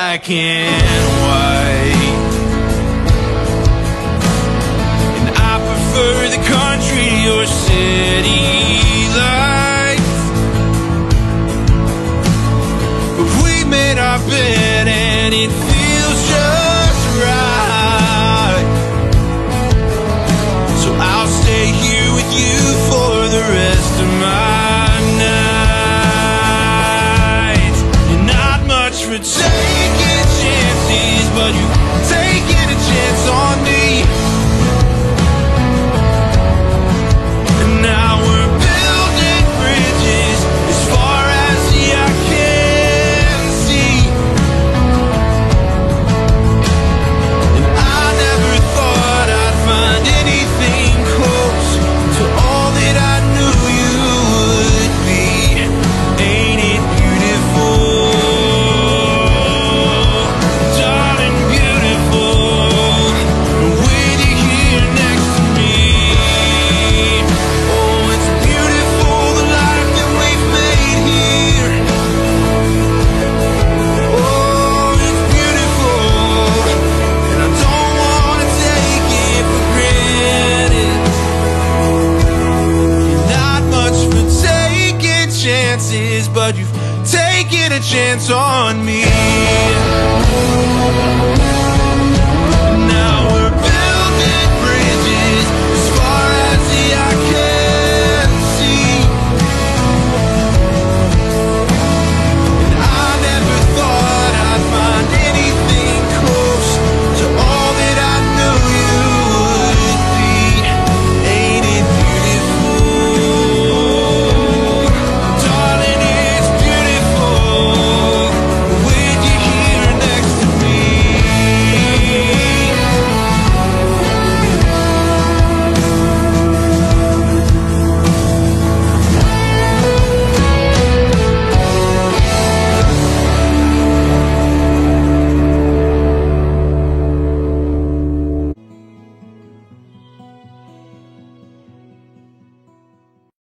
black and white. And I prefer the country or city lights. But we made our bed and it feels just right. So I'll stay here with you for the rest of my nights. You're not much for taking chances, but you taking a chance on me. And now we're building bridges as far as the eye can see. And I never thought I'd find anything close to all that I knew you would be. Ain't it beautiful, darling, beautiful, with you here next to me. Oh, it's beautiful, the life that we've made here. Oh, it's beautiful, and I don't wanna take it for granted. You're not much for taking chances, but you've taken a chance on me.